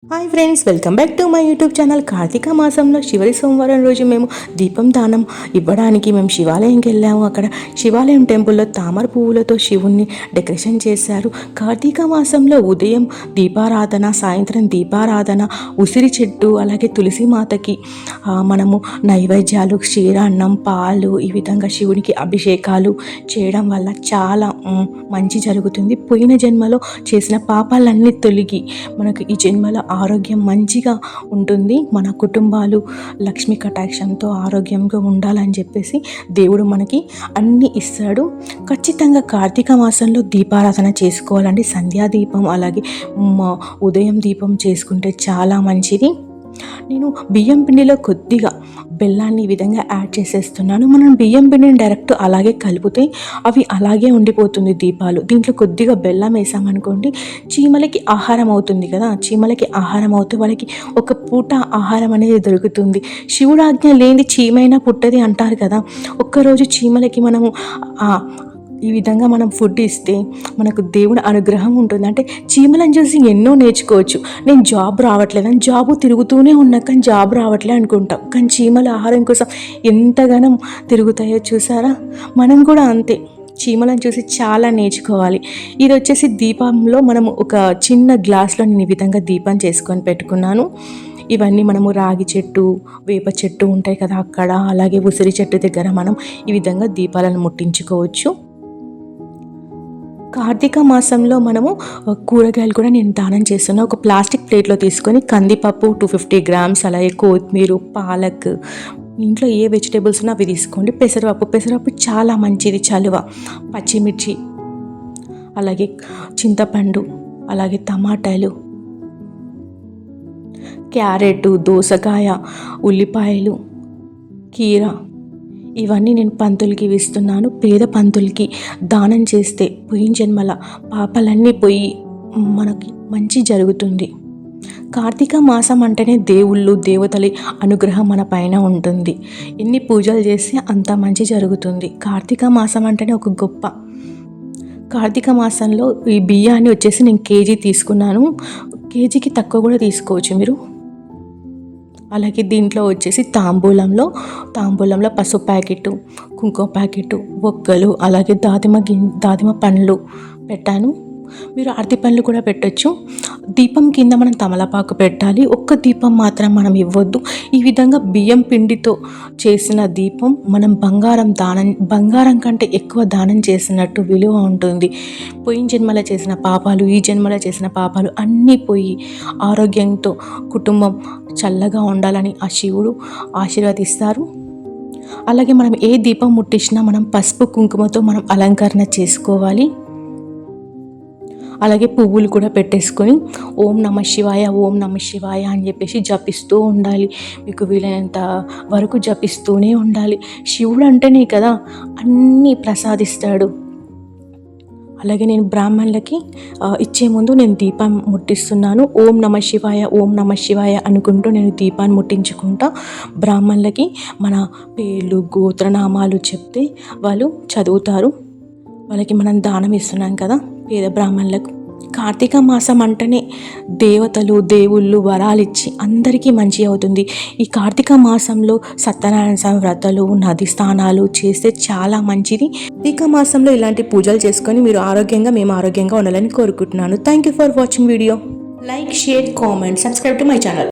Hi friends, welcome back to my YouTube channel. Karthika మాసంలో చివరి సోమవారం రోజు మేము దీపం దానం ఇవ్వడానికి మేము శివాలయంకి వెళ్ళాము. అక్కడ శివాలయం టెంపుల్లో తామర పువ్వులతో శివుణ్ణి డెకరేషన్ చేశారు. కార్తీక మాసంలో ఉదయం దీపారాధన, సాయంత్రం దీపారాధన, ఉసిరి చెట్టు, అలాగే తులసి మాతకి మనము నైవేద్యాలు, క్షీరాన్నం, పాలు, ఈ విధంగా శివునికి అభిషేకాలు చేయడం వల్ల చాలా మంచి జరుగుతుంది. పోయిన జన్మలో చేసిన పాపాలన్నీ తొలగి మనకు ఈ జన్మలో ఆరోగ్యం మంచిగా ఉంటుంది. మన కుటుంబాలు లక్ష్మీ కటాక్షంతో ఆరోగ్యంగా ఉండాలని చెప్పేసి దేవుడు మనకి అన్నీ ఇస్తాడు. ఖచ్చితంగా కార్తీక మాసంలో దీపారాధన చేసుకోవాలండి. సంధ్యాదీపం అలాగే ఉదయం దీపం చేసుకుంటే చాలా మంచిది. నేను బియ్యం పిండిలో కొద్దిగా బెల్లాన్ని ఈ విధంగా యాడ్ చేసేస్తున్నాను. మనం బియ్యం పిండిని డైరెక్ట్ అలాగే కలిపితే అవి అలాగే ఉండిపోతుంది దీపాలు. దీంట్లో కొద్దిగా బెల్లం వేసామనుకోండి, చీమలకి ఆహారం అవుతుంది కదా. చీమలకి ఆహారం అవుతూ వాళ్ళకి ఒక పూట ఆహారం అనేది దొరుకుతుంది. శివుడు ఆజ్ఞ లేనిది చీమైనా పుట్టది అంటారు కదా. ఒక్కరోజు చీమలకి మనము ఈ విధంగా మనం ఫుడ్ ఇస్తే మనకు దేవుడి అనుగ్రహం ఉంటుంది. అంటే చీమలను చూసి ఎన్నో నేర్చుకోవచ్చు. నేను జాబ్ రావట్లేదని జాబు తిరుగుతూనే ఉన్నా కానీ జాబ్ రావట్లే అనుకుంటాం, కానీ చీమల ఆహారం కోసం ఎంతగానో తిరుగుతాయో చూసారా. మనం కూడా అంతే, చీమలను చూసి చాలా నేర్చుకోవాలి. ఇది వచ్చేసి దీపంలో మనము ఒక చిన్న గ్లాస్లో నేను ఈ విధంగా దీపం చేసుకొని పెట్టుకున్నాను. ఇవన్నీ మనము రాగి చెట్టు, వేప చెట్టు ఉంటాయి కదా అక్కడ, అలాగే ఉసిరి చెట్టు దగ్గర మనం ఈ విధంగా దీపాలను ముట్టించుకోవచ్చు. కార్తీక మాసంలో మనము కూరగాయలు కూడా నేను దానం చేస్తున్నాను. ఒక ప్లాస్టిక్ ప్లేట్లో తీసుకొని కందిపప్పు 250 గ్రామ్స్, అలాగే కొత్తిమీర, పాలక్, ఇంట్లో ఏ వెజిటేబుల్స్ ఉన్నా అవి తీసుకోండి. పెసరపప్పు చాలా మంచిది, చలువ. పచ్చిమిర్చి, అలాగే చింతపండు, అలాగే టమాటాలు, క్యారెట్, దోసకాయ, ఉల్లిపాయలు, కీర, ఇవన్నీ నేను పంతులకి ఇస్తున్నాను. పేద పంతులకి దానం చేస్తే పోయిన జన్మల పాపాలన్నీ పోయి మనకి మంచి జరుగుతుంది. కార్తీక మాసం అంటేనే దేవుళ్ళు, దేవతల అనుగ్రహం మన పైన ఉంటుంది. ఎన్ని పూజలు చేస్తే అంత మంచి జరుగుతుంది. కార్తీక మాసం అంటేనే ఒక గొప్ప. కార్తీక మాసంలో ఈ బియ్యాన్ని వచ్చేసి నేను కేజీ తీసుకున్నాను. కేజీకి తక్కువ కూడా తీసుకోవచ్చు మీరు. అలాగే దీంట్లో వచ్చేసి తాంబూలంలో పసుపు ప్యాకెట్టు, కుంకుమ ప్యాకెట్టు, ఒక్కలు, అలాగే దాదిమ పండ్లు పెట్టాను. మీరు అరటి పండ్లు కూడా పెట్టచ్చు. దీపం కింద మనం తమలపాకు పెట్టాలి. ఒక్క దీపం మాత్రం మనం ఇవ్వద్దు. ఈ విధంగా బియ్యం పిండితో చేసిన దీపం మనం బంగారం కంటే ఎక్కువ దానం చేసినట్టు విలువ ఉంటుంది. పోయిన జన్మలో చేసిన పాపాలు, ఈ జన్మలో చేసిన పాపాలు అన్నీ పోయి ఆరోగ్యంతో కుటుంబం చల్లగా ఉండాలని ఆ శివుడు ఆశీర్వదిస్తారు. అలాగే మనం ఏ దీపం ముట్టించినా మనం పసుపు కుంకుమతో మనం అలంకరణ చేసుకోవాలి. అలాగే పువ్వులు కూడా పెట్టేసుకొని ఓం నమ శివాయ, ఓం నమ శివాయ అని చెప్పేసి జపిస్తూ ఉండాలి. మీకు వీలైనంత వరకు జపిస్తూనే ఉండాలి. శివుడు అంటేనే కదా అన్నీ ప్రసాదిస్తాడు. అలాగే నేను బ్రాహ్మణులకి ఇచ్చే ముందు నేను దీపం ముట్టిస్తున్నాను. ఓం నమ శివాయ, ఓం నమ శివాయ అనుకుంటూ నేను దీపాన్ని ముట్టించుకుంటా. బ్రాహ్మణులకి మన పేర్లు, గోత్రనామాలు చెప్తే వాళ్ళు చదువుతారు. వాళ్ళకి మనం దానం ఇస్తున్నాం కదా పేద బ్రాహ్మణులకు. కార్తీక మాసం అంటేనే దేవతలు, దేవుళ్ళు వరాలు ఇచ్చి అందరికీ మంచి అవుతుంది. ఈ కార్తీక మాసంలో సత్యనారాయణ స్వామి వ్రతాలు, నది స్నానాలు చేస్తే చాలా మంచిది. కార్తీక మాసంలో ఇలాంటి పూజలు చేసుకొని మేము ఆరోగ్యంగా ఉండాలని కోరుకుంటున్నాను. Thank you for watching video. Like, share, comment, subscribe to my channel.